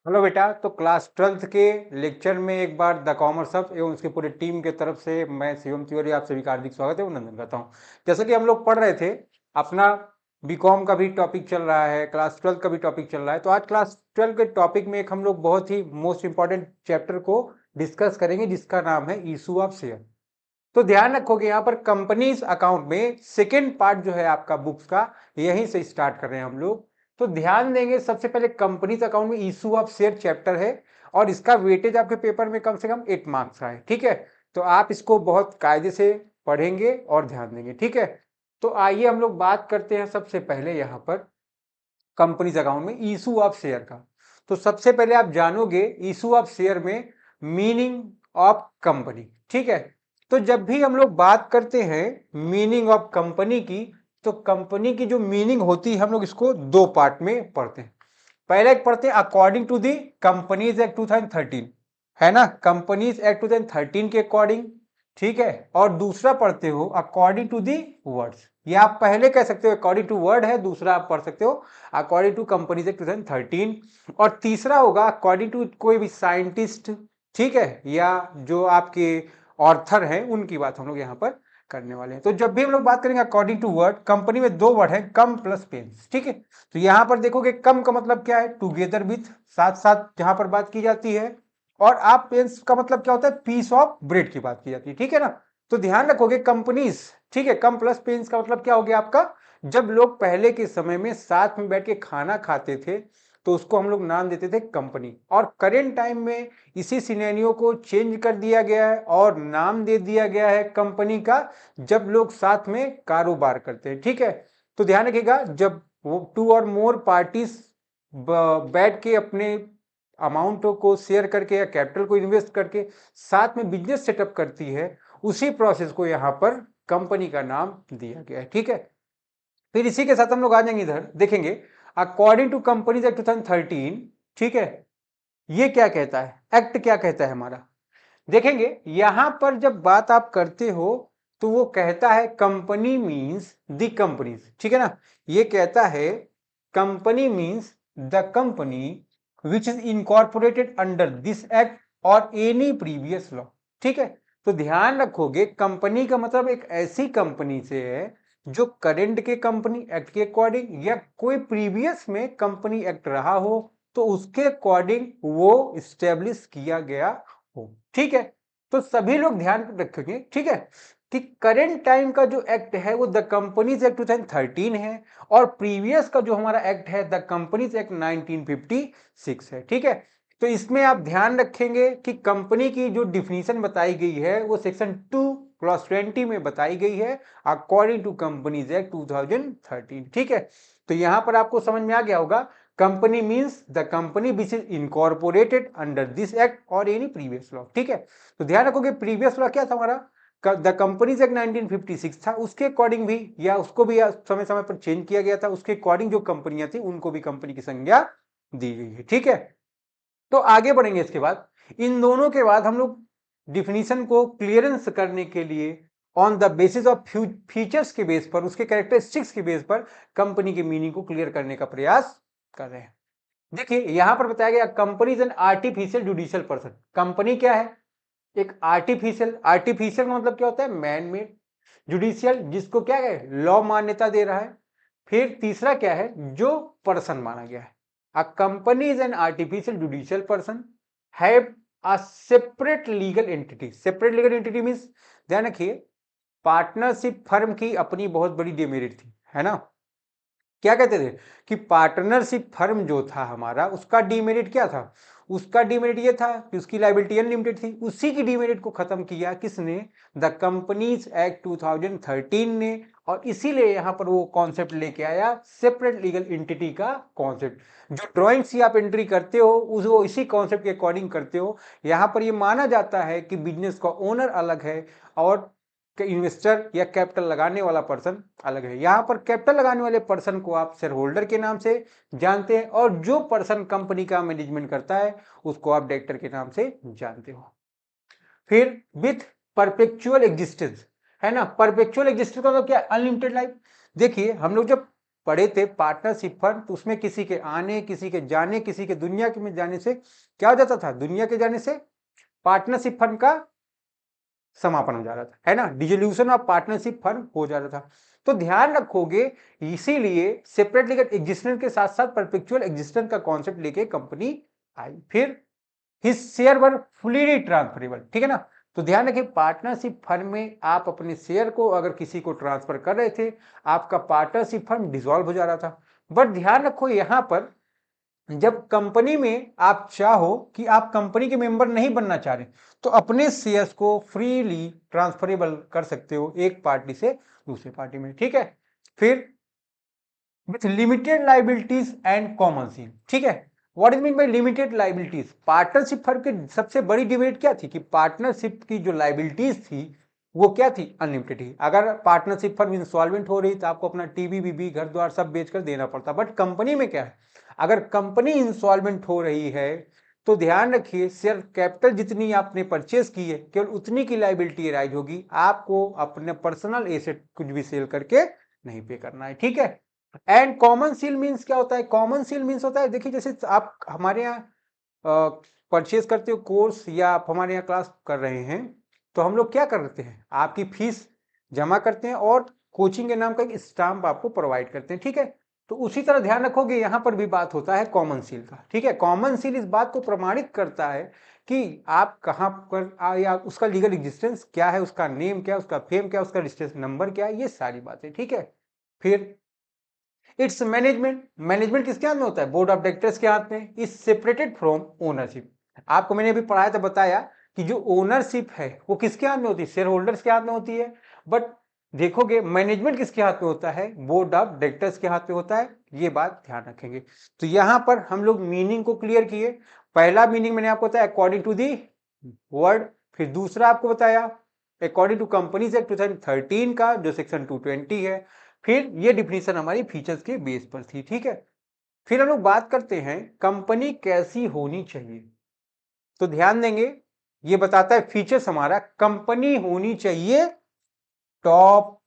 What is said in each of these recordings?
Hello बेटा। तो class 12th के लेक्चर में एक बार द कॉमर्स हब एवं उसकी पूरी टीम के तरफ से मैं शिवम तिवारी आप सभी का हार्दिक स्वागत है, अभिनंदन करता हूँ। जैसा कि हम लोग पढ़ रहे थे, अपना बीकॉम का भी टॉपिक चल रहा है, क्लास 12 का भी टॉपिक चल रहा है। तो आज क्लास 12 के टॉपिक में एक हम लोग बहुत ही मोस्ट इंपॉर्टेंट चैप्टर को डिस्कस करेंगे, जिसका नाम है इशू ऑफ शेयर। तो ध्यान रखोगे, यहाँ पर कंपनीज अकाउंट में सेकेंड पार्ट जो है आपका बुक्स का, यहीं से स्टार्ट कर रहे हैं हम लोग। तो ध्यान देंगे, सबसे पहले कंपनीज अकाउंट में इशू ऑफ शेयर चैप्टर है और इसका वेटेज आपके पेपर में कम से कम 8 मार्क्स का है। ठीक है, तो आप इसको बहुत कायदे से पढ़ेंगे और ध्यान देंगे। ठीक है, तो आइए हम लोग बात करते हैं सबसे पहले यहाँ पर कंपनीज अकाउंट में इशू ऑफ शेयर का। तो सबसे पहले आप जानोगे इशू ऑफ शेयर में मीनिंग ऑफ कंपनी। ठीक है, तो जब भी हम लोग बात करते हैं मीनिंग ऑफ कंपनी की, तो कंपनी की जो मीनिंग होती है हम लोग इसको दो पार्ट में पढ़ते हैं। पहले एक पढ़ते हैं according to the companies act 2013, है ना, कंपनीज एक्ट 2013 के अकॉर्डिंग। ठीक है, और दूसरा पढ़ते हो अकॉर्डिंग टू दी वर्ड्स। ये आप पहले कह सकते हो अकॉर्डिंग टू वर्ड है, दूसरा आप पढ़ सकते हो अकॉर्डिंग टू कंपनीज एक्ट 2013, और तीसरा होगा अकॉर्डिंग टू कोई भी साइंटिस्ट। ठीक है, या जो आपके ऑर्थर हैं उनकी बात हम लोग यहाँ पर करने वाले हैं। तो जब भी हम लोग बात करेंगे अकॉर्डिंग टू वर्ड, कंपनी में दो वर्ड है, कम प्लस पेन्स। ठीक है, तो यहां पर देखोगे कम का मतलब क्या है, टुगेदर विथ, साथ साथ जहां पर बात की जाती है। और आप पेन्स का मतलब क्या होता है, पीस ऑफ ब्रेड की बात की जाती है। ठीक है ना, तो ध्यान रखोगे कंपनीज। ठीक है, कम प्लस पेन्स का मतलब क्या हो गया आपका, जब लोग पहले के समय में साथ में बैठ के खाना खाते थे तो उसको हम लोग नाम देते थे कंपनी। और करेंट टाइम में इसी सिनेरियो को चेंज कर दिया गया है और नाम दे दिया गया है कंपनी का, जब लोग साथ में कारोबार करते हैं। ठीक है, तो ध्यान रखिएगा, जब वो टू और मोर पार्टीज बैठ के अपने अमाउंट को शेयर करके या कैपिटल को इन्वेस्ट करके साथ में बिजनेस सेटअप करती है, उसी प्रोसेस को यहां पर कंपनी का नाम दिया गया है। ठीक है, फिर इसी के साथ हम लोग आ जाएंगे, इधर देखेंगे अकॉर्डिंग टू कंपनीज एक्ट 2013। ठीक है, ये क्या कहता है, एक्ट क्या कहता है हमारा, देखेंगे यहां पर जब बात आप करते हो तो वो कहता है कंपनी मींस द कंपनीज। ठीक है ना, ये कहता है company means the company which is incorporated under this act और एनी प्रीवियस लॉ। ठीक है, तो ध्यान रखोगे कंपनी का मतलब एक ऐसी कंपनी से है जो करेंट के कंपनी एक्ट के अकॉर्डिंग या कोई प्रीवियस में कंपनी एक्ट रहा हो तो उसके अकॉर्डिंग वो स्टेब्लिश किया गया हो। ठीक है, तो सभी लोग ध्यान रखेंगे, ठीक है, कि करेंट टाइम का जो एक्ट है वो द कंपनीज एक्ट 2013 है और प्रीवियस का जो हमारा एक्ट है द कंपनीज एक्ट 1956 है। ठीक है, तो इसमें आप ध्यान रखेंगे कि कंपनी की जो डिफिनीशन बताई गई है वो सेक्शन 2 क्लॉज 20 में बताई गई है अकॉर्डिंग टू कंपनीज एक्ट 2013। ठीक है, तो यहां पर आपको समझ में आ गया होगा, company means the company which is incorporated under this act और एनी प्रीवियस लॉ। ठीक है, तो ध्यान रखोगे प्रीवियस लॉ क्या था हमारा, द कंपनीज एक्ट 1956 था, उसके अकॉर्डिंग भी या उसको भी समय समय पर चेंज किया गया था, उसके अकॉर्डिंग जो कंपनियां थी उनको भी कंपनी की संज्ञा दी गई है। ठीक है, तो आगे बढ़ेंगे इसके बाद, इन दोनों के बाद हम लोग डिफिनीशन को क्लियरेंस करने के लिए on the basis of features के बेस पर, उसके कैरेक्टरिस्टिक्स के बेस पर कंपनी के मीनिंग को क्लियर करने का प्रयास कर रहे हैं। देखिए यहां पर बताया गया company is an artificial judicial person. Company क्या है, एक आर्टिफिशियल, आर्टिफिशियल का मतलब क्या होता है, मैन मेड, जुडिशियल जिसको क्या है, लॉ मान्यता दे रहा है। फिर तीसरा क्या है, जो पर्सन माना गया है। A company is an artificial judicial person have a separate legal entity. Separate legal entity means, ध्यान रखिए, पार्टनरशिप फर्म की अपनी बहुत बड़ी डिमेरिट थी, है ना। क्या कहते थे कि पार्टनरशिप फर्म जो था हमारा, उसका डीमेरिट क्या था, उसका डीमेरिट ये था कि उसकी लायबिलिटी अनलिमिटेड थी। उसी की डीमेरिट को खत्म किया किसने, द कंपनीज एक्ट 2013 ने, और इसीलिए यहां पर वो कॉन्सेप्ट लेके आया सेपरेट लीगल एंटिटी का कॉन्सेप्ट। जो ड्रॉइंग्स ही आप एंट्री करते हो वो इसी कॉन्सेप्ट के अकॉर्डिंग करते हो। यहां पर ये माना जाता है कि बिजनेस का ओनर अलग है और इन्वेस्टर या कैपिटल लगाने वाला पर्सन अलग है। यहां पर कैपिटल लगाने वाले पर्सन को आप शेयर होल्डर के नाम से जानते हैं और जो पर्सन कंपनी का मैनेजमेंट करता है उसको आप डायरेक्टर के नाम से जानते हो। फिर विथ परपेचुअल एग्जिस्टेंस, है ना, परपेचुअल एग्जिस्टेंस का मतलब क्या, अनलिमिटेड लाइफ। देखिए हम लोग जब पढ़े थे पार्टनरशिप फर्म, तो उसमें किसी के आने, किसी के जाने, किसी के दुनिया के में जाने से क्या हो जाता था, दुनिया के जाने से पार्टनरशिप फर्म का समापन हो जा रहा था, है ना, डिसोल्यूशन ऑफ पार्टनरशिप फर्म हो जा रहा था। तो ध्यान रखोगे, इसीलिए सेपरेट लीगल एग्जिस्टेंस के साथ साथ परपेचुअल एग्जिस्टेंस का कॉन्सेप्ट लेके कंपनी आई। फिर हिज शेयर वर फुली ट्रांसफरेबल, ठीक है ना। तो ध्यान रखिए, पार्टनरशिप फर्म में आप अपने शेयर को अगर किसी को ट्रांसफर कर रहे थे, आपका पार्टनरशिप फर्म डिसॉल्व हो जा रहा था। बट ध्यान रखो, यहां पर जब कंपनी में आप चाहो कि आप कंपनी के मेंबर नहीं बनना चाह रहे, तो अपने शेयर्स को फ्रीली ट्रांसफरेबल कर सकते हो एक पार्टी से दूसरे पार्टी में, ठीक है। फिर with limited liabilities and common seal, ठीक है। What is mean by limited liabilities? Partnership firm की सबसे बड़ी डिबेट क्या थी कि पार्टनरशिप की जो लाइबिलिटीज थी वो क्या थी, अनलिमिटेड थी। अगर पार्टनरशिप फर्म इंसॉल्वेंट हो रही तो आपको अपना टीवी बीबी घर द्वार सब बेचकर देना पड़ता। बट कंपनी में क्या है, अगर कंपनी इंसॉल्वेंट हो रही है तो ध्यान रखिए, शेयर कैपिटल जितनी आपने परचेज की है केवल उतनी की लाइबिलिटी राइज होगी, आपको अपने पर्सनल एसेट कुछ भी सेल करके नहीं पे करना है, ठीक है। एंड कॉमन सील मीन्स क्या होता है? कॉमन सील मीन्स होता है, देखिए जैसे आप हमारे यहाँ परचेज करते हो कोर्स या आप हमारे यहाँ क्लास कर रहे हैं, तो हम लोग क्या करते हैं, आपकी फीस जमा करते हैं और कोचिंग के नाम का एक स्टाम्प आपको प्रोवाइड करते हैं, ठीक है। तो उसी तरह ध्यान रखोगे, यहां पर भी बात होता है कॉमन सील का, ठीक है। कॉमन सील इस बात को प्रमाणित करता है कि आप कहां पर या उसका लीगल एग्जिस्टेंस क्या है, उसका नेम क्या है, उसका फेम क्या है, उसका रजिस्ट्रेशन नंबर क्या है, ये सारी बातें, ठीक है। फिर इट्स मैनेजमेंट, मैनेजमेंट किसके हाथ में होता है? बोर्ड ऑफ डायरेक्टर्स के हाथ में। Is separated from ownership. आपको मैंने अभी पढ़ाया था, बताया कि जो ओनरशिप है वो किसके हाथ में होती है? शेयर होल्डर्स के हाथ में होती है। बट देखोगे मैनेजमेंट किसके हाथ में होता है? बोर्ड ऑफ डायरेक्टर्स के हाथ में होता है। ये बात ध्यान रखेंगे। तो यहां पर हम लोग मीनिंग को क्लियर किए। पहला मीनिंग मैंने आपको बताया अकॉर्डिंग टू दी वर्ड। फिर दूसरा आपको बताया अकॉर्डिंग टू कंपनीज एक्ट 2013 का जो सेक्शन 220 है। फिर ये डिफिनीशन हमारी फीचर्स के बेस पर थी, ठीक है। फिर हम लोग बात करते हैं कंपनी कैसी होनी चाहिए। तो ध्यान देंगे, ये बताता है फीचर्स हमारा, कंपनी होनी चाहिए टॉप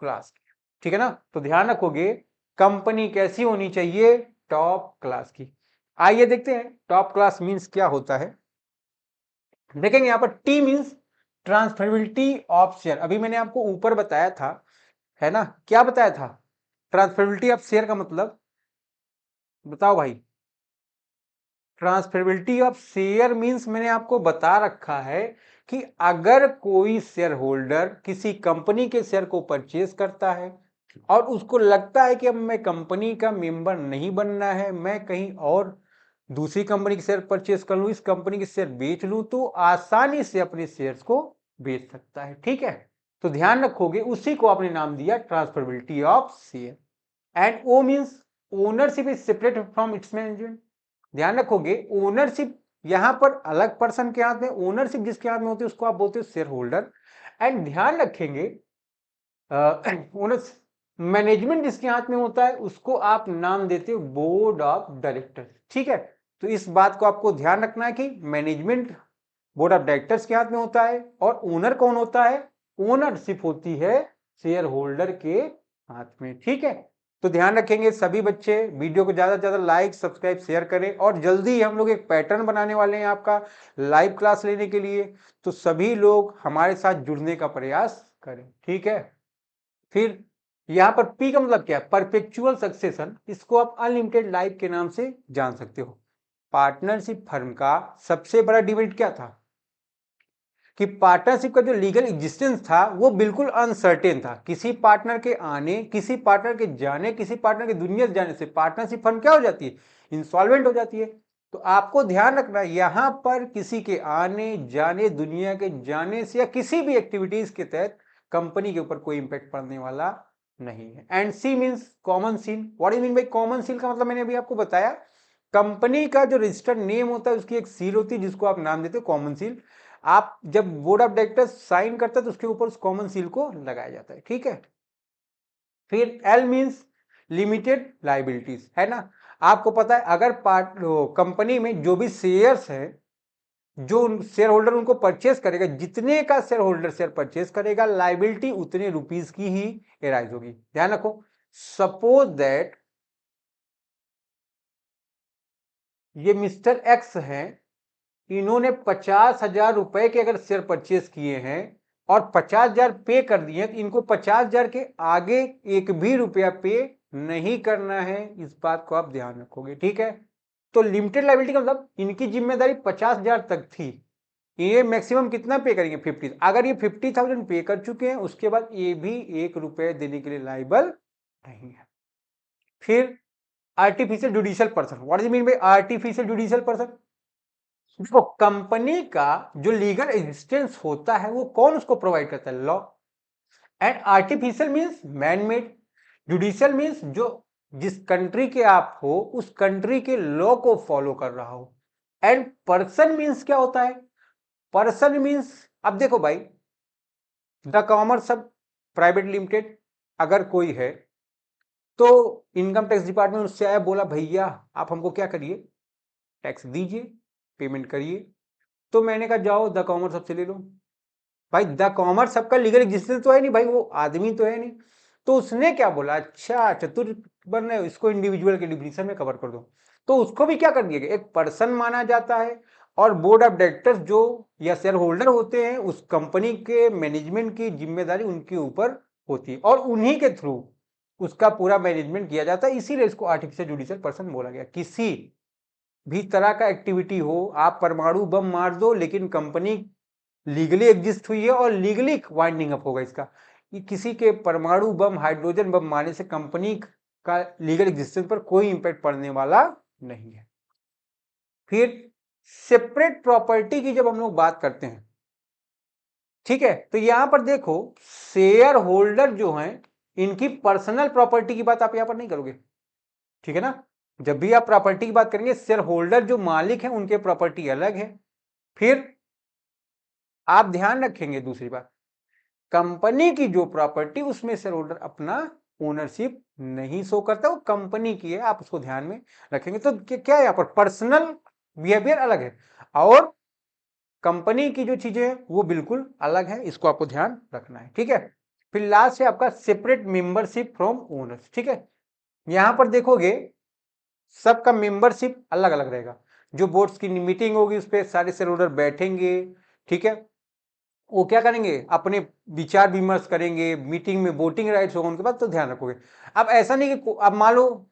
क्लास की, ठीक है ना। तो ध्यान रखोगे, कंपनी कैसी होनी चाहिए? टॉप क्लास की। आइए देखते हैं टॉप क्लास मींस क्या होता है। देखेंगे यहां पर T means transferability of share. अभी मैंने आपको ऊपर बताया था, है ना, क्या बताया था? ट्रांसफरेबिलिटी ऑफ शेयर का मतलब बताओ भाई। ट्रांसफरेबिलिटी ऑफ शेयर मींस मैंने आपको बता रखा है कि अगर कोई शेयर होल्डर किसी कंपनी के शेयर को परचेज करता है और उसको लगता है कि अब मैं कंपनी का मेंबर नहीं बनना है, मैं कहीं और दूसरी कंपनी के शेयर परचेज कर लूं, इस कंपनी के शेयर बेच लूं, तो आसानी से अपने शेयर्स को बेच सकता है, ठीक है। तो ध्यान रखोगे, उसी को आपने नाम दिया transferability of share. And O means ownership is separate from its management. ध्यान रखोगे, ओनरशिप यहां पर अलग पर्सन के हाथ में, ओनरशिप जिसके हाथ में होती है उसको आप बोलते हो शेयर होल्डर। एंड ध्यान रखेंगे, ओनर मैनेजमेंट जिसके हाथ में होता है उसको आप नाम देते हो बोर्ड ऑफ डायरेक्टर्स, ठीक है। तो इस बात को आपको ध्यान रखना है कि मैनेजमेंट बोर्ड ऑफ डायरेक्टर्स के हाथ में होता है और ओनर कौन होता है? ओनरशिप होती है शेयर होल्डर के हाथ में, ठीक है। तो ध्यान रखेंगे सभी बच्चे, वीडियो को ज्यादा से ज्यादा लाइक सब्सक्राइब शेयर करें, और जल्दी हम लोग एक पैटर्न बनाने वाले हैं आपका लाइव क्लास लेने के लिए। तो सभी लोग हमारे साथ जुड़ने का प्रयास करें, ठीक है। फिर यहां पर पी का मतलब क्या है? Perpetual succession. इसको आप अनलिमिटेड लाइफ के नाम से जान सकते हो। पार्टनरशिप फर्म का सबसे बड़ा डिमेरिट क्या था कि पार्टनरशिप का जो लीगल एग्जिस्टेंस था वो बिल्कुल अनसर्टेन था। किसी पार्टनर के आने, किसी पार्टनर के जाने, किसी पार्टनर की दुनिया से जाने से पार्टनरशिप फर्म क्या हो जाती है? इंसॉल्वेंट हो जाती है। तो आपको ध्यान रखना है, यहां पर किसी के आने जाने, दुनिया के जाने से या किसी भी एक्टिविटीज के तहत कंपनी के ऊपर कोई इंपैक्ट पड़ने वाला नहीं है। And C means common seal. What is mean by common seal का मतलब मैंने अभी आपको बताया, कंपनी का जो रजिस्टर्ड नेम होता है उसकी एक सील होती है जिसको आप नाम देते हो कॉमन सील। आप जब बोर्ड ऑफ डायरेक्टर्स साइन करता है तो उसके ऊपर उस कॉमन सील को लगाया जाता है, ठीक है। फिर एल मींस लिमिटेड लाइबिलिटीज, है ना। आपको पता है अगर पार्ट कंपनी में जो भी शेयर्स है जो शेयर होल्डर उनको परचेस करेगा, जितने का शेयर होल्डर शेयर परचेस करेगा, लाइबिलिटी उतने रुपीस की ही एराइज होगी। ध्यान रखो, सपोज दैट ये मिस्टर एक्स हैं, इन्होंने 50,000 रुपए के अगर शेयर परचेस किए हैं और 50,000 पे कर दिए हैं, तो इनको 50,000 के आगे एक भी रुपया पे नहीं करना है। इस बात को आप ध्यान रखोगे, ठीक है। तो लिमिटेड लायबिलिटी का मतलब इनकी जिम्मेदारी 50,000 तक थी, ये मैक्सिमम कितना पे करेंगे 50। अगर ये 50,000 पे कर चुके हैं, उसके बाद ये भी 1 रुपए देने के लिए लायबल नहीं है। फिर artificial judicial person, what is mean by artificial judicial person? देखो, कंपनी का जो लीगल एग्जिस्टेंस होता है वो कौन उसको प्रोवाइड करता है? Law. And artificial means man made, judicial means जो जिस कंट्री के आप हो उस कंट्री के लॉ को फॉलो कर रहा हो। एंड पर्सन मींस क्या होता है? पर्सन मींस, अब देखो भाई, द कॉमर्स सब प्राइवेट लिमिटेड अगर कोई है तो इनकम टैक्स डिपार्टमेंट उससे आया, बोला भैया आप हमको क्या करिए, टैक्स दीजिए, पेमेंट करिए। तो मैंने कहा जाओ द कॉमर्स सब से ले लो। भाई द कॉमर्स सबका लीगल एग्जिस्टेंस तो है नहीं भाई, वो आदमी तो है नहीं। तो उसने क्या बोला, अच्छा चतुर बन रहे हो, इसको इंडिविजुअल के डिफिनीशन में कवर कर दो। तो उसको भी क्या कर दिया गया, एक पर्सन माना जाता है। और बोर्ड ऑफ डायरेक्टर्स जो या शेयर होल्डर होते हैं, उस कंपनी के मैनेजमेंट की जिम्मेदारी उनके ऊपर होती है और उन्हीं के थ्रू उसका पूरा मैनेजमेंट किया जाता है। इसीलिए इसको आर्टिफिशियल जुडिशियल पर्सन बोला गया। किसी भी तरह का एक्टिविटी हो, आप परमाणु बम मार दो लेकिन कंपनी लीगली एग्जिस्ट हुई है और लीगली वाइंडिंग अप होगा इसका। कि किसी के परमाणु बम, हाइड्रोजन बम मारने से कंपनी का लीगल एग्जिस्टेंस पर कोई इंपैक्ट पड़ने वाला नहीं है। फिर सेपरेट प्रॉपर्टी की जब हम लोग बात करते हैं, ठीक है, तो यहां पर देखो शेयर होल्डर जो हैं इनकी पर्सनल प्रॉपर्टी की बात आप यहां पर नहीं करोगे, ठीक है ना। जब भी आप प्रॉपर्टी की बात करेंगे, शेयर होल्डर जो मालिक है उनके प्रॉपर्टी अलग है। फिर आप ध्यान रखेंगे दूसरी बात, कंपनी की जो प्रॉपर्टी उसमें शेयर होल्डर अपना ओनरशिप नहीं शो करता, वो कंपनी की है, आप उसको ध्यान में रखेंगे। तो क्या है, यहाँ पर पर्सनल बिहेवियर अलग है और कंपनी की जो चीजें हैं वो बिल्कुल अलग है, इसको आपको ध्यान रखना है, ठीक है। फिर लास्ट है आपका सेपरेट मेंबरशिप फ्रॉम ओनर्स, ठीक है। यहां पर देखोगे सबका मेंबरशिप अलग अलग रहेगा। जो बोर्ड्स की मीटिंग होगी उस पर सारे शेयर होल्डर बैठेंगे, ठीक है। वो क्या करेंगे, अपने विचार विमर्श करेंगे, मीटिंग में वोटिंग राइट्स होगा उनके पास, तो ध्यान रखोगे। अब ऐसा नहीं कि अब मान लो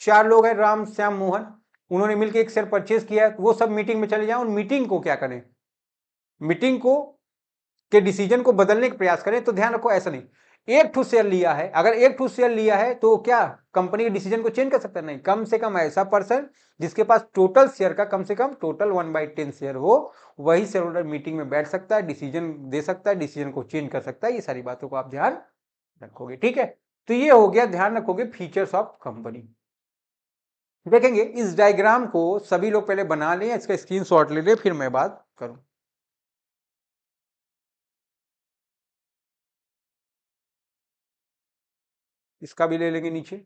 4 लोग हैं, राम श्याम मोहन, उन्होंने मिलकर एक शेयर परचेज किया है, तो वो सब मीटिंग में चले जाएं और मीटिंग को क्या करें, मीटिंग को के डिसीजन को बदलने का प्रयास करें। तो ध्यान रखो ऐसा नहीं, एक ठू शेयर लिया है, अगर एक ठू शेयर लिया है तो क्या कंपनी के डिसीजन को चेंज कर सकता है? नहीं, कम से कम ऐसा पर्सन जिसके पास टोटल शेयर का कम से कम टोटल 1/10 शेयर हो, वही शेयर होल्डर मीटिंग में बैठ सकता है, डिसीजन दे सकता है, डिसीजन को चेंज कर सकता है। ये सारी बातों को आप ध्यान रखोगे, ठीक है। तो ये हो गया, ध्यान रखोगे फीचर्स ऑफ कंपनी। देखेंगे इस डायग्राम को सभी लोग पहले बना लें, इसका स्क्रीनशॉट ले लें, फिर मैं बात करूं। इसका भी ले लेंगे नीचे।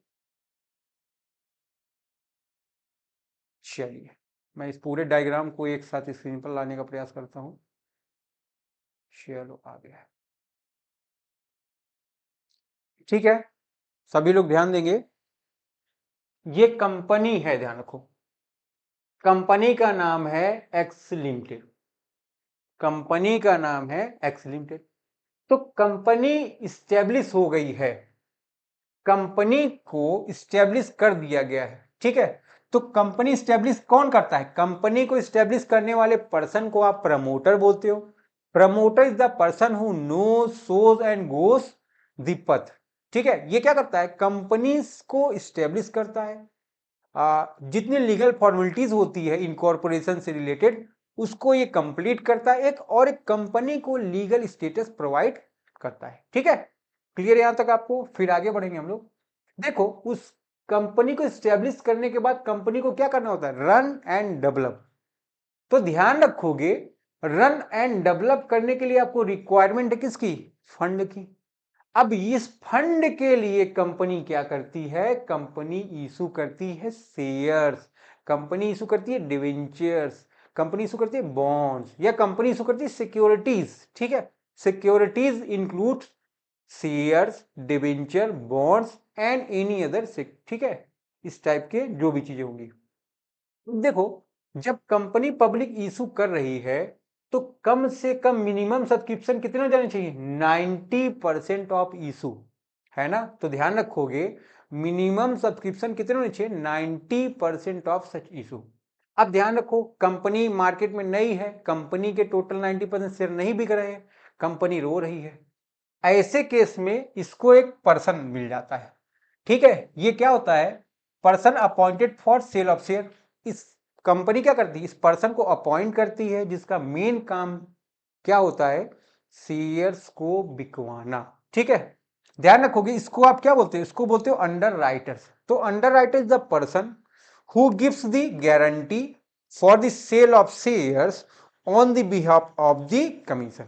चलिए मैं इस पूरे डायग्राम को एक साथ स्क्रीन पर लाने का प्रयास करता हूं। चलो आ गया, ठीक है। सभी लोग ध्यान देंगे, ये कंपनी है, ध्यान रखो, कंपनी का नाम है एक्स लिमिटेड, कंपनी का नाम है एक्स लिमिटेड। तो कंपनी स्टेब्लिश हो गई है, कंपनी को स्टेब्लिश कर दिया गया है, ठीक है। तो कंपनी स्टेब्लिश कौन करता है? कंपनी को स्टेब्लिश करने वाले पर्सन को आप प्रमोटर बोलते हो। Promoter is the person who knows shows and goes the path, ठीक है। ये क्या करता है, कंपनी को स्टेब्लिश करता है, जितनी लीगल फॉर्मेलिटीज होती है इनकॉर्पोरेशन से रिलेटेड उसको ये कंप्लीट करता है, एक और एक कंपनी को लीगल स्टेटस प्रोवाइड करता है, ठीक है। क्लियर यहां तक आपको? फिर आगे बढ़ेंगे हम लोग। देखो उस कंपनी को स्टेब्लिश करने के बाद कंपनी को क्या करना होता है, रन एंड डेवलप। तो ध्यान रखोगे, रन एंड डेवलप करने के लिए आपको रिक्वायरमेंट है किसकी? फंड की। अब इस फंड के लिए कंपनी क्या करती है, कंपनी इशू करती है शेयर्स, कंपनी इशू करती है डिवेंचर्स, कंपनी इशू करती है बॉन्ड्स या कंपनी इशू करती है सिक्योरिटीज। ठीक है, securities include shares, debenture, bonds and any other. ठीक है, इस टाइप के जो भी चीजें होंगी। देखो, जब कंपनी पब्लिक इशू कर रही है तो कम से कम मिनिमम सब्सक्रिप्शन कितना जाने चाहिए? 90% ऑफ इशू, है ना। तो ध्यान रखोगे मिनिमम सब्सक्रिप्शन कितने होने चाहिए? 90% ऑफ सच इशू। अब ध्यान रखो, कंपनी मार्केट में नई है, कंपनी के टोटल 90% शेयर नहीं बिक रहे हैं, कंपनी रो रही है। ऐसे केस में इसको एक पर्सन मिल जाता है। ठीक है, ये क्या होता है? Person appointed for sale of share. इस कंपनी क्या करती है? इस पर्सन को अपॉइंट करती है, जिसका मेन काम क्या होता है? शेयर्स को बिकवाना। ठीक है, ध्यान रखोगे, इसको आप क्या बोलते हो? इसको बोलते हो अंडर राइटर्स। तो underwriter is the person who gives the guarantee for the sale of shares on the behalf of the commission.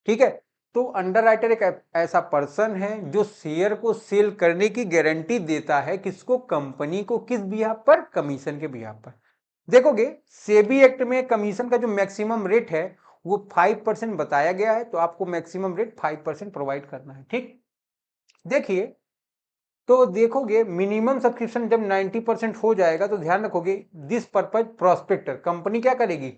ठीक है, तो अंडर राइटर एक ऐसा पर्सन है जो शेयर को सेल करने की गारंटी देता है। किसको? कंपनी को। किस बिहाफ पर? कमीशन के बिहाफ पर। देखोगे सेबी एक्ट में कमीशन का जो मैक्सिमम रेट है वो 5% बताया गया है, तो आपको मैक्सिमम रेट 5% प्रोवाइड करना है। ठीक, देखिए, तो देखोगे मिनिमम सब्सक्रिप्शन जब 90% हो जाएगा तो ध्यान रखोगे दिस पर्पज प्रोस्पेक्टर, कंपनी क्या करेगी?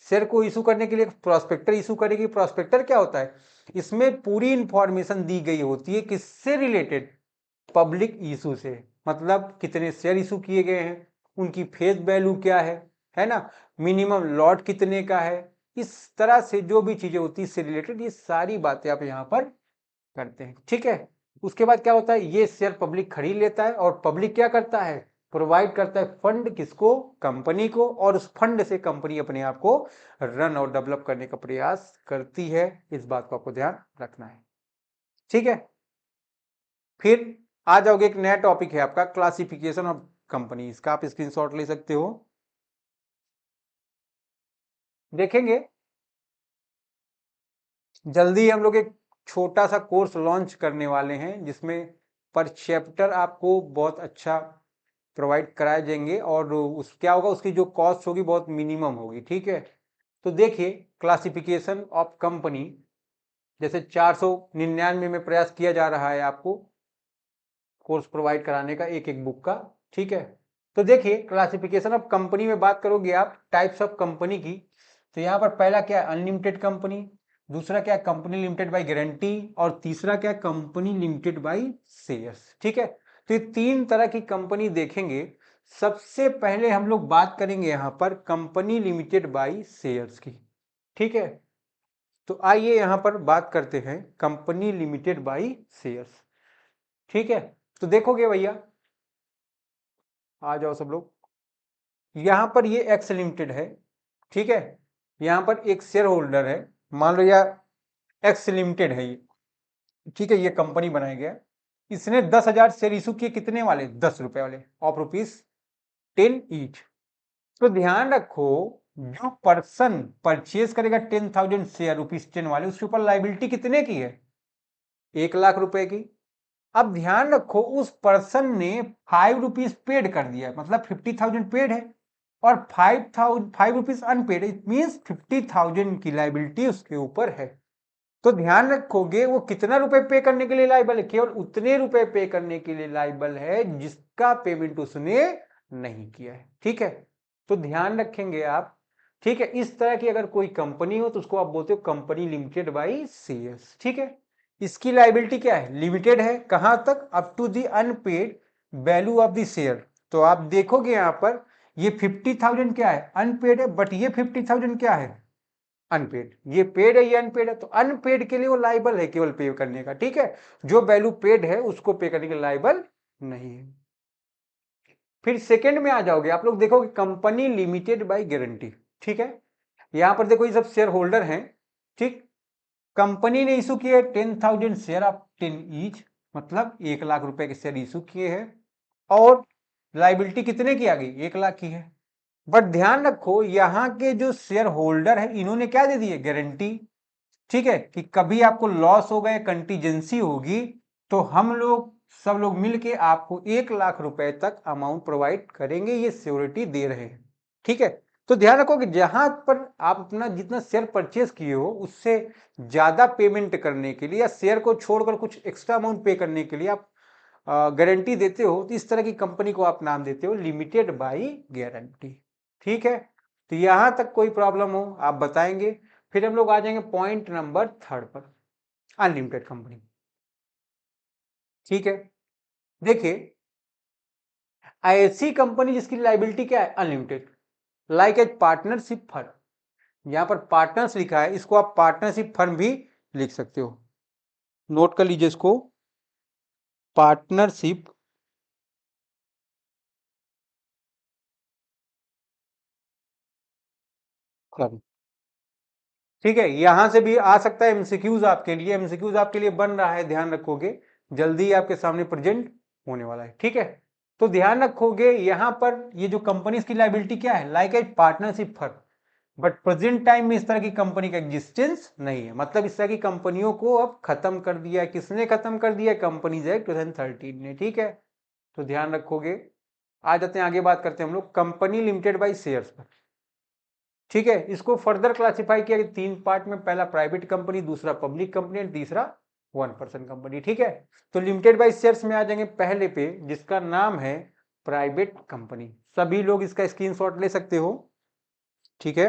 शेयर को इशू करने के लिए प्रोस्पेक्टर इशू करेगी। प्रोस्पेक्टर क्या होता है? इसमें पूरी इंफॉर्मेशन दी गई होती है, किससे रिलेटेड? पब्लिक इशू से। मतलब कितने शेयर इशू किए गए हैं, उनकी फेस वैल्यू क्या है ना, मिनिमम लॉट कितने का है, इस तरह से जो भी चीजें होती है इससे रिलेटेड, ये सारी बातें आप यहाँ पर करते हैं। ठीक है, उसके बाद क्या होता है? ये शेयर पब्लिक खरीद लेता है और पब्लिक क्या करता है? प्रोवाइड करता है फंड। किसको? कंपनी को। और उस फंड से कंपनी अपने आप को रन और डेवलप करने का प्रयास करती है। इस बात को आपको ध्यान रखना है। ठीक है, फिर आ जाओगे, एक नया टॉपिक है आपका क्लासिफिकेशन ऑफ कंपनी। इसका आप स्क्रीनशॉट ले सकते हो। देखेंगे जल्दी हम लोग एक छोटा सा कोर्स लॉन्च करने वाले हैं जिसमें पर चैप्टर आपको बहुत अच्छा प्रोवाइड कराए जाएंगे और उस क्या होगा, उसकी जो कॉस्ट होगी बहुत मिनिमम होगी। ठीक है, तो देखिए क्लासिफिकेशन ऑफ कंपनी जैसे 499 में प्रयास किया जा रहा है आपको कोर्स प्रोवाइड कराने का, एक एक बुक का। ठीक है, तो देखिए क्लासिफिकेशन ऑफ कंपनी में बात करोगे आप टाइप्स ऑफ कंपनी की, तो यहाँ पर पहला क्या है? Unlimited company. दूसरा क्या है? Company limited by guarantee. और तीसरा क्या है? Company limited by shares. ठीक है, तो ये तीन तरह की कंपनी देखेंगे। सबसे पहले हम लोग बात करेंगे यहाँ पर कंपनी लिमिटेड बाय शेयर्स की। ठीक है, तो आइए यहाँ पर बात करते हैं कंपनी लिमिटेड बाय शेयर्स। ठीक है, तो देखोगे भैया, आ जाओ सब लोग, यहां पर ये एक्स लिमिटेड है। ठीक है, यहां पर एक शेयर होल्डर है, मान लो यार एक्स लिमिटेड है ये। ठीक है, ये कंपनी बनाया गया, इसने 10,000 शेयर इशू किए। कितने वाले? 10 रुपए वाले, ऑफ ₹10 ईच। तो ध्यान रखो, जो पर्सन परचेज करेगा 10,000 शेयर ₹10 वाले, उसके ऊपर लाइबिलिटी कितने की है? 1,00,000 रुपए की। अब ध्यान रखो, उस पर्सन ने ₹5 पेड कर दिया, मतलब 50,000 पेड है और 5 रुपीज अनपेड, इट मींस 50,000 की लाइबिलिटी उसके ऊपर है। तो ध्यान रखोगे वो कितना रुपए पे करने के लिए लाइबल है? केवल उतने रुपए पे करने के लिए लाइबल है जिसका पेमेंट उसने नहीं किया है। ठीक है, तो ध्यान रखेंगे आप। ठीक है, इस तरह की अगर कोई कंपनी हो तो उसको आप बोलते हो कंपनी लिमिटेड बाय शेयर्स। ठीक है, इसकी लाइबिलिटी क्या है? लिमिटेड है। कहां तक? Up to the unpaid value of the share. तो आप देखोगे यहां पर ये 50,000 क्या है? अनपेड है, बट ये 50,000 क्या है? अनपेड। ये पेड है, ये अनपेड है, तो अनपेड के लिए वो लाइबल है केवल पे करने का। ठीक है, जो वैल्यू पेड है उसको पे करने के लाइबल नहीं है। फिर सेकंड में आ जाओगे आप लोग, देखोगे कंपनी लिमिटेड बाय गारंटी। ठीक है, यहां पर देखो ये सब शेयर होल्डर हैं। ठीक, कंपनी ने इशू किए 10,000 शेयर ऑफ 10 ईच, मतलब 1,00,000 रुपए के शेयर इशू किए हैं और लाइबिलिटी कितने की आ गई? 1,00,000 की है। बट ध्यान रखो यहां के जो शेयर होल्डर है इन्होंने क्या दे दी है? गारंटी। ठीक है, कि कभी आपको लॉस होगा या कंटीजेंसी होगी तो हम लोग सब लोग मिलके आपको 1,00,000 रुपए तक अमाउंट प्रोवाइड करेंगे, ये सिक्योरिटी दे रहे हैं। ठीक है, तो ध्यान रखो कि जहां पर आप अपना जितना शेयर परचेस किए हो उससे ज्यादा पेमेंट करने के लिए या शेयर को छोड़कर कुछ एक्स्ट्रा अमाउंट पे करने के लिए आप गारंटी देते हो, तो इस तरह की कंपनी को आप नाम देते हो लिमिटेड बाई गारंटी। ठीक है, तो यहां तक कोई प्रॉब्लम हो आप बताएंगे। फिर हम लोग आ जाएंगे पॉइंट नंबर 3 पर, अनलिमिटेड कंपनी। ठीक है, देखिए ऐसी कंपनी जिसकी लाइबिलिटी क्या है, unlimited, like a partnership firm. यहां पर पार्टनर्स लिखा है, इसको आप पार्टनरशिप फर्म भी लिख सकते हो, नोट कर लीजिए इसको, पार्टनरशिप फर्म। ठीक है, यहां से भी आ सकता है एमसीक्यूज आपके लिए, एमसीक्यूज आपके लिए बन रहा है, ध्यान रखोगे, जल्दी आपके सामने प्रेजेंट होने वाला है। ठीक है, तो ध्यान रखोगे यहां पर ये जो कंपनी की लाइबिलिटी क्या है, like a partnership firm, but present time में इस तरह की कंपनी का एग्जिस्टेंस नहीं है, मतलब इस तरह की कंपनियों को अब खत्म कर दिया है। किसने खत्म कर दिया, कंपनीज एक्ट 2013 ने। ठीक है, तो ध्यान रखोगे। आ जाते हैं आगे, बात करते हैं हम लोग कंपनी लिमिटेड बाई शेयर्स पर। ठीक है, इसको फर्दर क्लासिफाई किया गया 3 पार्ट में, पहला प्राइवेट कंपनी, दूसरा पब्लिक कंपनी और तीसरा 1% कंपनी। ठीक है, तो लिमिटेड बाई शेयर्स में आ जाएंगे पहले पे, जिसका नाम है प्राइवेट कंपनी। सभी लोग इसका स्क्रीनशॉट ले सकते हो। ठीक है,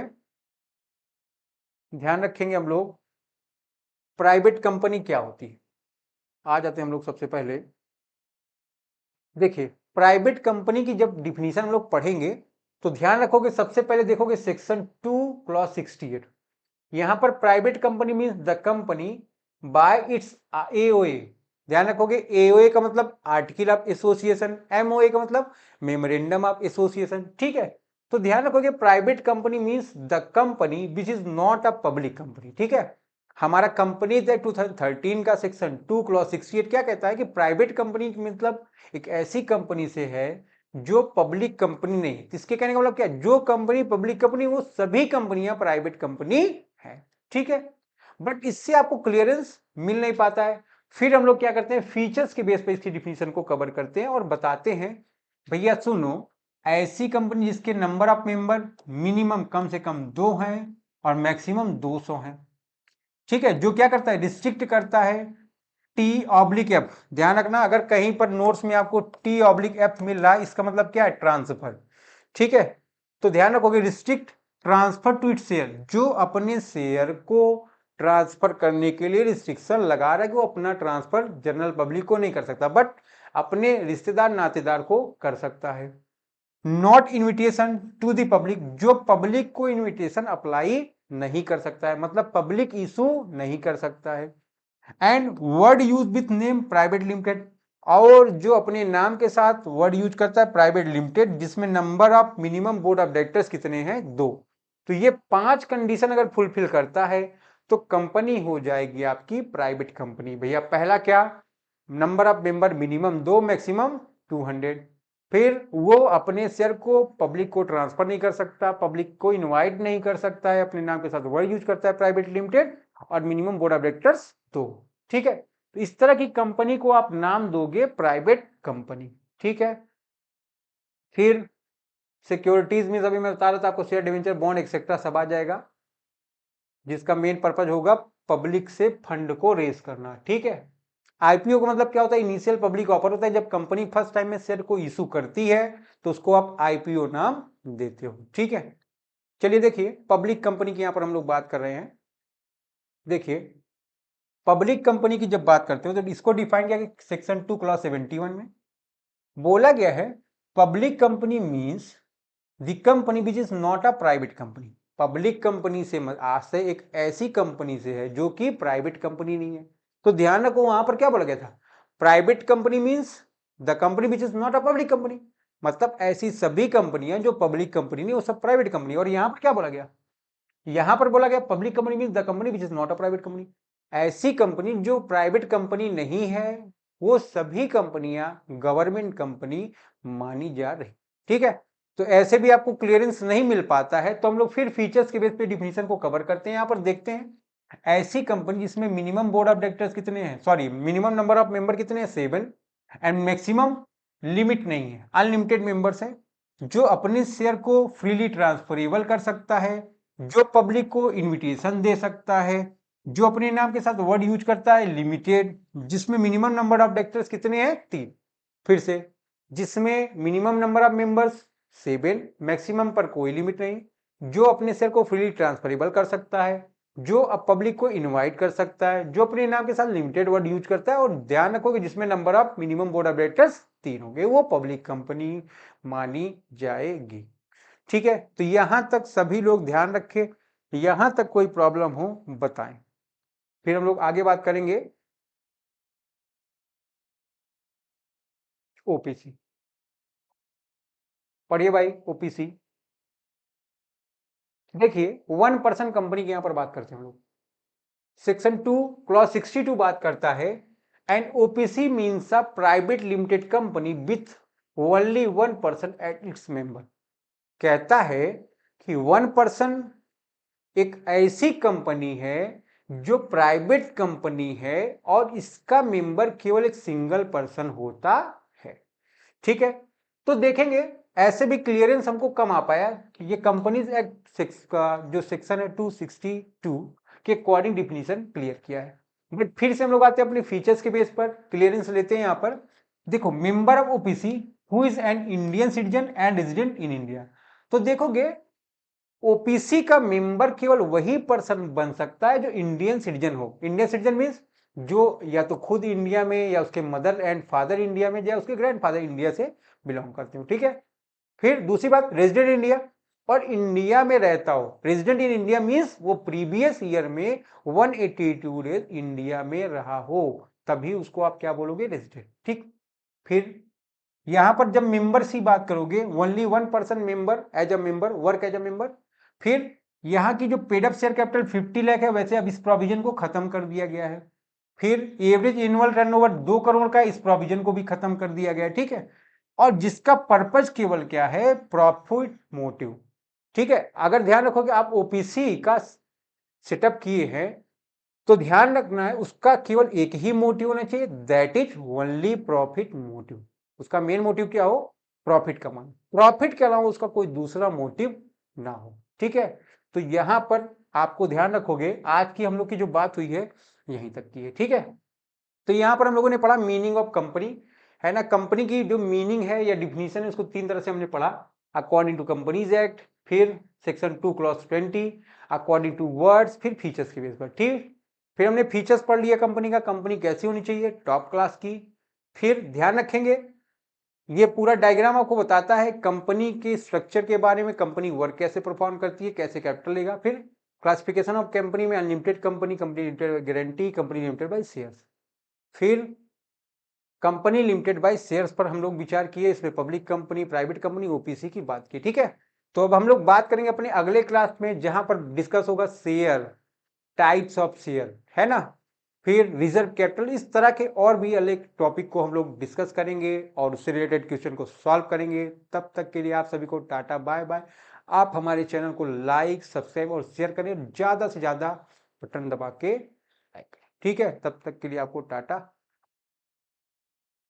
ध्यान रखेंगे हम लोग प्राइवेट कंपनी क्या होती है। आ जाते हैं हम लोग सबसे पहले, देखिए प्राइवेट कंपनी की जब डिफिनीशन हम लोग पढ़ेंगे तो ध्यान रखोगे, सबसे पहले देखोगे सेक्शन 2 क्लॉज 68। यहां पर private company means the company by it's AOA. ध्यान रखोगे, एओए का मतलब आर्टिकल ऑफ एसोसिएशन, एमओए का मतलब मेमोरेंडम ऑफ एसोसिएशन। ठीक है, तो ध्यान रखोगे private company means the company which is not a public company. ठीक है, हमारा कंपनीज एक्ट 2013 का सेक्शन 2 क्लॉज 68 क्या कहता है कि प्राइवेट कंपनी मतलब एक ऐसी कंपनी से है जो पब्लिक कंपनी नहीं है। इसके कहने का मतलब क्या, जो कंपनी पब्लिक कंपनी वो सभी कंपनियां प्राइवेट कंपनी है। ठीक है, बट इससे आपको क्लियरेंस मिल नहीं पाता है। फिर हम लोग क्या करते हैं, फीचर्स के बेस पे इसकी डिफिनीशन को कवर करते हैं और बताते हैं भैया सुनो, ऐसी कंपनी जिसके नंबर ऑफ मेंबर मिनिमम कम से कम 2 हैं और मैक्सिमम 200 हैं। ठीक है, जो क्या करता है, रिस्ट्रिक्ट करता है टी ऑब्लिक एफ। ध्यान रखना, अगर कहीं पर नोट्स में आपको टी ऑब्लिक एफ मिल रहा है, इसका मतलब क्या है, ट्रांसफर। ठीक है, तो ध्यान रखोगे restrict transfer to its share, जो अपने शेयर को ट्रांसफर करने के लिए रिस्ट्रिक्शन लगा रहा है कि वो अपना ट्रांसफर जनरल पब्लिक को नहीं कर सकता, बट अपने रिश्तेदार नातेदार को कर सकता है। Not invitation to the public, जो पब्लिक को इन्विटेशन अप्लाई नहीं कर सकता है, मतलब पब्लिक इशू नहीं कर सकता है। And word use with name private limited, और जो अपने नाम के साथ वर्ड यूज करता है प्राइवेट लिमिटेड, जिसमें number of minimum board of directors कितने हैं, 2। तो ये 5 कंडीशन अगर फुलफिल करता है तो कंपनी हो जाएगी आपकी प्राइवेट कंपनी। भैया पहला क्या, number of member minimum 2, maximum 200। फिर वो अपने शेयर को पब्लिक को ट्रांसफर नहीं कर सकता, पब्लिक को इनवाइट नहीं कर सकता है, अपने नाम के साथ वर्ड यूज करता है प्राइवेट लिमिटेड, और मिनिमम बोर्ड ऑफ डायरेक्टर्स 2। ठीक है, तो इस तरह की कंपनी को आप नाम दोगे प्राइवेट कंपनी। ठीक है, फिर सिक्योरिटीज में अभी मैं बता रहा था आपको, शेयर डिवेंचर बॉन्ड एक्सेट्रा सब आ जाएगा, जिसका मेन पर्पज होगा पब्लिक से फंड को रेज करना। ठीक है, आईपीओ का मतलब क्या होता है, इनिशियल पब्लिक ऑफर होता है, जब कंपनी फर्स्ट टाइम में शेयर को इशू करती है तो उसको आप आईपीओ नाम देते हो। ठीक है, चलिए देखिए पब्लिक कंपनी की यहां पर हम लोग बात कर रहे हैं। देखिए पब्लिक कंपनी की जब बात करते हो तो इसको डिफाइन किया गया सेक्शन 2 क्लॉज 71 में, बोला गया है public company means the company which is not a private company. Public company से आशय एक ऐसी कंपनी से है जो कि प्राइवेट कंपनी नहीं है। तो ध्यान रखो वहां पर क्या बोला गया था, private company means the company which is not a public company, मतलब ऐसी सभी कंपनियां जो पब्लिक कंपनी नहीं वो सब प्राइवेट कंपनी। और यहां पर क्या बोला गया, यहां पर बोला गया public company means the company which is not a private company, ऐसी कंपनी जो प्राइवेट कंपनी नहीं है वो सभी कंपनियां गवर्नमेंट कंपनी मानी जा रही। ठीक है, तो ऐसे भी आपको क्लियरेंस नहीं मिल पाता है, तो हम लोग फिर फीचर्स के बेस पे डिफिनीशन को कवर करते हैं। यहां पर देखते हैं ऐसी कंपनी जिसमें मिनिमम बोर्ड ऑफ डायरेक्टर्स कितने हैं, sorry minimum number of member कितने हैं, 7, एंड मैक्सिमम लिमिट नहीं है, अनलिमिटेड मेंबर्स हैं। जो अपने शेयर को फ्रीली ट्रांसफरेबल कर सकता है, जो पब्लिक को इनविटेशन दे सकता है, जो अपने नाम के साथ वर्ड यूज करता है लिमिटेड, जिसमें मिनिमम नंबर ऑफ डायरेक्टर्स कितने हैं 3, फिर से जिसमें minimum number of members 7, maximum पर कोई लिमिट नहीं, जो अपने शेयर को फ्रीली ट्रांसफरेबल कर सकता है, जो अब पब्लिक को इनवाइट कर सकता है, जो अपने नाम के साथ लिमिटेड वर्ड यूज करता है, और ध्यान रखो कि जिसमें number of minimum board of directors 3 होंगे, वो पब्लिक कंपनी मानी जाएगी। ठीक है, तो यहां तक सभी लोग ध्यान रखें, यहां तक कोई प्रॉब्लम हो बताएं, फिर हम लोग आगे बात करेंगे ओपीसी। पढ़िए भाई ओपीसी। देखिए 1% कंपनी की यहां पर बात करते हैं हम लोग। सेक्शन 2 क्लॉज 62 बात करता है and OPC means a private limited company with only 1% at its member. कहता है कि 1% एक ऐसी कंपनी है जो प्राइवेट कंपनी है और इसका मेंबर केवल एक सिंगल पर्सन होता है। ठीक है, तो देखेंगे ऐसे भी क्लियरेंस हमको कम आ पाया कि ये कंपनीज एक्ट 6 का जो सेक्शन है 262 के अकॉर्डिंग डिफिनीशन क्लियर किया है। बट फिर से हम लोग आते हैं अपने फीचर्स के बेस पर, क्लियरेंस लेते हैं। यहां पर देखो, member of OPC who is an Indian citizen and resident in India. तो देखोगे ओपीसी का मेंबर केवल वही पर्सन बन सकता है जो इंडियन सिटीजन हो। इंडियन सिटीजन मीन्स जो या तो खुद इंडिया में, या उसके मदर एंड फादर इंडिया में, या उसके ग्रैंडफादर इंडिया से बिलोंग करते हो। ठीक है, फिर दूसरी बात रेजिडेंट इंडिया, और इंडिया में रहता हो। रेजिडेंट इन इंडिया मीन्स वो प्रीवियस ईयर में 182 डेज इंडिया में रहा हो, तभी उसको आप क्या बोलोगे, रेजिडेंट। ठीक, फिर यहां पर जब मेंबर्स की बात करोगे, only 1% member as a member, work as a member. फिर यहां की जो paid up share capital 50 lakh है, वैसे अब इस प्रोविजन को खत्म कर दिया गया है। फिर एवरेज एनुअल टर्नओवर 2 करोड़ का, इस प्रोविजन को भी खत्म कर दिया गया है। ठीक है, और जिसका पर्पज केवल क्या है, प्रॉफिट मोटिव। ठीक है, अगर ध्यान रखो कि आप ओपीसी का सेटअप किए हैं तो ध्यान रखना है उसका केवल एक ही मोटिव होना चाहिए, that is only profit motive. उसका मेन मोटिव क्या हो, प्रॉफिट कमाना, प्रॉफिट के अलावा उसका कोई दूसरा मोटिव ना हो। ठीक है, तो यहां पर आपको ध्यान रखोगे, आज की हम लोग की जो बात हुई है यहीं तक की है। ठीक है, तो यहां पर हम लोगों ने पढ़ा मीनिंग ऑफ कंपनी, है ना। कंपनी की जो मीनिंग है या डिफिनीशन है उसको 3 तरह से हमने पढ़ा, अकॉर्डिंग टू कंपनीज एक्ट, फिर section 2 clause 20, according to words, फिर फीचर्स के बेस पर। ठीक, फिर हमने फीचर्स पढ़ लिया कंपनी का, कंपनी कैसी होनी चाहिए, टॉप क्लास की। फिर ध्यान रखेंगे ये पूरा डायग्राम आपको बताता है कंपनी के स्ट्रक्चर के बारे में, कंपनी वर्क कैसे परफॉर्म करती है, कैसे कैपिटल लेगा। फिर क्लासिफिकेशन ऑफ कंपनी में unlimited company, company limited guarantee, company limited by shares. फिर कंपनी लिमिटेड बाय शेयर्स पर हम लोग विचार किए, इसमें public company, private company, OPC की बात की। ठीक है, तो अब हम लोग बात करेंगे अपने अगले क्लास में, जहां पर डिस्कस होगा शेयर, टाइप्स ऑफ शेयर, है ना। फिर रिजर्व कैपिटल, इस तरह के और भी अलग टॉपिक को हम लोग डिस्कस करेंगे और उससे रिलेटेड क्वेश्चन को सॉल्व करेंगे। तब तक के लिए आप सभी को टाटा बाय बाय। आप हमारे चैनल को लाइक, सब्सक्राइब और शेयर करें, ज्यादा से ज्यादा बटन दबा के लाइक करें। ठीक है, तब तक के लिए आपको टाटा।